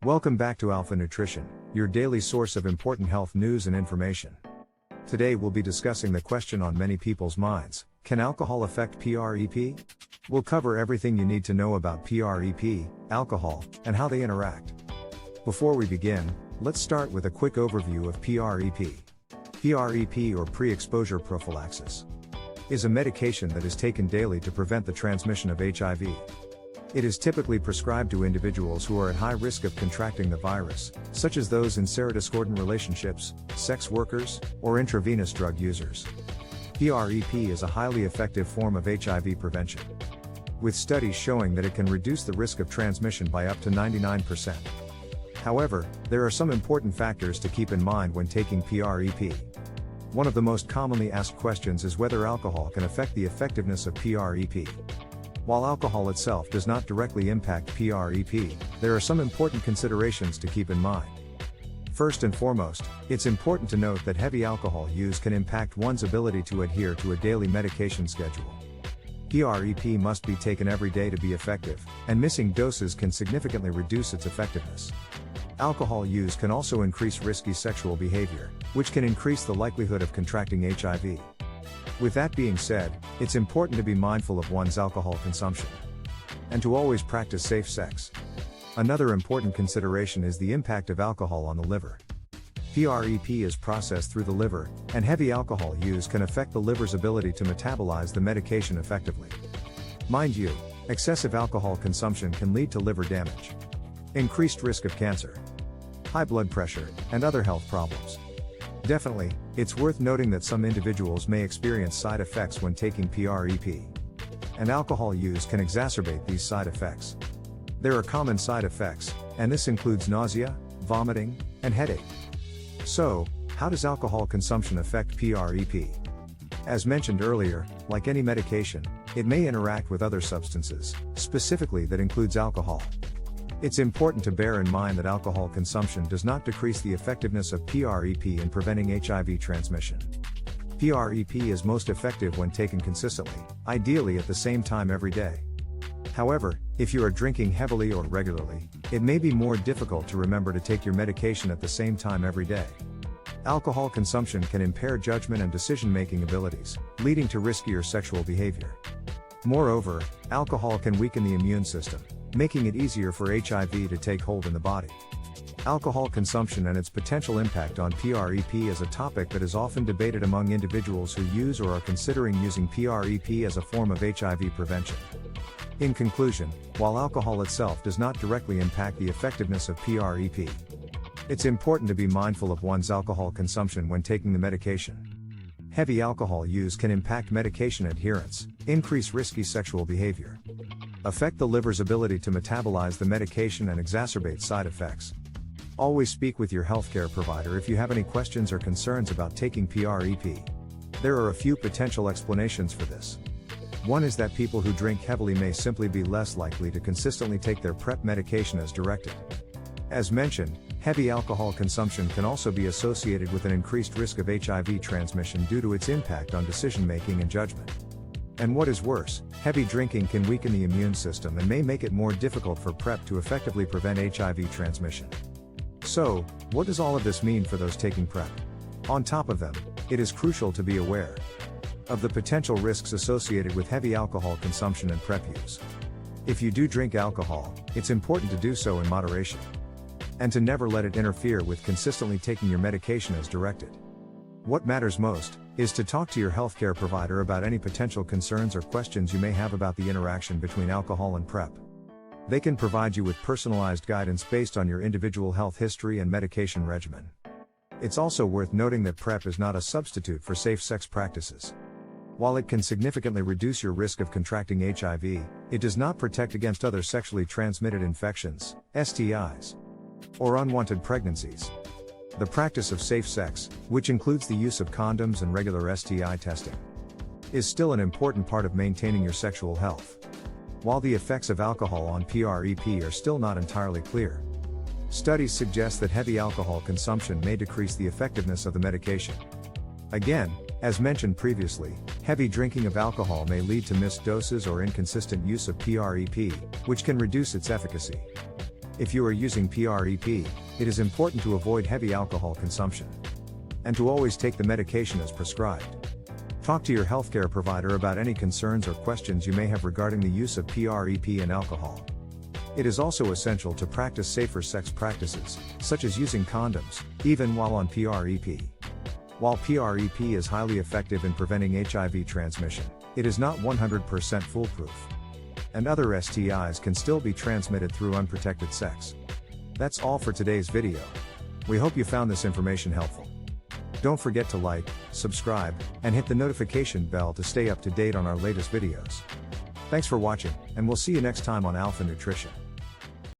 Welcome back to Alpha Nutrition, your daily source of important health news and information. Today we'll be discussing the question on many people's minds: can alcohol affect PrEP? We'll cover everything you need to know about PrEP, alcohol, and how they interact. Before we begin, let's start with a quick overview of PrEP. PrEP, or pre-exposure prophylaxis, is a medication that is taken daily to prevent the transmission of HIV. It is typically prescribed to individuals who are at high risk of contracting the virus, such as those in serodiscordant relationships, sex workers, or intravenous drug users. PrEP is a highly effective form of HIV prevention, with studies showing that it can reduce the risk of transmission by up to 99%. However, there are some important factors to keep in mind when taking PrEP. One of the most commonly asked questions is whether alcohol can affect the effectiveness of PrEP. While alcohol itself does not directly impact PrEP, there are some important considerations to keep in mind. First and foremost, it's important to note that heavy alcohol use can impact one's ability to adhere to a daily medication schedule. PrEP must be taken every day to be effective, and missing doses can significantly reduce its effectiveness. Alcohol use can also increase risky sexual behavior, which can increase the likelihood of contracting HIV. With that being said, it's important to be mindful of one's alcohol consumption, and to always practice safe sex. Another important consideration is the impact of alcohol on the liver. PrEP is processed through the liver, and heavy alcohol use can affect the liver's ability to metabolize the medication effectively. Mind you, excessive alcohol consumption can lead to liver damage, increased risk of cancer, high blood pressure, and other health problems. Definitely, it's worth noting that some individuals may experience side effects when taking PrEP, and alcohol use can exacerbate these side effects. There are common side effects, and this includes nausea, vomiting, and headache. So, how does alcohol consumption affect PrEP? As mentioned earlier, like any medication, it may interact with other substances, specifically that includes alcohol. It's important to bear in mind that alcohol consumption does not decrease the effectiveness of PrEP in preventing HIV transmission. PrEP is most effective when taken consistently, ideally at the same time every day. However, if you are drinking heavily or regularly, it may be more difficult to remember to take your medication at the same time every day. Alcohol consumption can impair judgment and decision-making abilities, leading to riskier sexual behavior. Moreover, alcohol can weaken the immune system, making it easier for HIV to take hold in the body. Alcohol consumption and its potential impact on PrEP is a topic that is often debated among individuals who use or are considering using PrEP as a form of HIV prevention. In conclusion, while alcohol itself does not directly impact the effectiveness of PrEP, it's important to be mindful of one's alcohol consumption when taking the medication. Heavy alcohol use can impact medication adherence, increase risky sexual behavior, affect the liver's ability to metabolize the medication, and exacerbate side effects. Always speak with your healthcare provider if you have any questions or concerns about taking PrEP. There are a few potential explanations for this. One is that people who drink heavily may simply be less likely to consistently take their PrEP medication as directed. As mentioned, heavy alcohol consumption can also be associated with an increased risk of HIV transmission due to its impact on decision-making and judgment. And what is worse, heavy drinking can weaken the immune system and may make it more difficult for PrEP to effectively prevent HIV transmission. So, what does all of this mean for those taking PrEP? On top of them, it is crucial to be aware of the potential risks associated with heavy alcohol consumption and PrEP use. If you do drink alcohol, it's important to do so in moderation, and to never let it interfere with consistently taking your medication as directed. What matters most is to talk to your healthcare provider about any potential concerns or questions you may have about the interaction between alcohol and PrEP. They can provide you with personalized guidance based on your individual health history and medication regimen. It's also worth noting that PrEP is not a substitute for safe sex practices. While it can significantly reduce your risk of contracting HIV, it does not protect against other sexually transmitted infections, STIs, or unwanted pregnancies. The practice of safe sex, which includes the use of condoms and regular STI testing, is still an important part of maintaining your sexual health. While the effects of alcohol on PrEP are still not entirely clear, studies suggest that heavy alcohol consumption may decrease the effectiveness of the medication. Again, as mentioned previously, heavy drinking of alcohol may lead to missed doses or inconsistent use of PrEP, which can reduce its efficacy. If you are using PrEP, it is important to avoid heavy alcohol consumption. And to always take the medication as prescribed. Talk to your healthcare provider about any concerns or questions you may have regarding the use of PrEP and alcohol. It is also essential to practice safer sex practices, such as using condoms, even while on PrEP. While PrEP is highly effective in preventing HIV transmission, it is not 100% foolproof. And other STIs can still be transmitted through unprotected sex. That's all for today's video. We hope you found this information helpful. Don't forget to like, subscribe, and hit the notification bell to stay up to date on our latest videos. Thanks for watching, and we'll see you next time on Alpha Nutrition.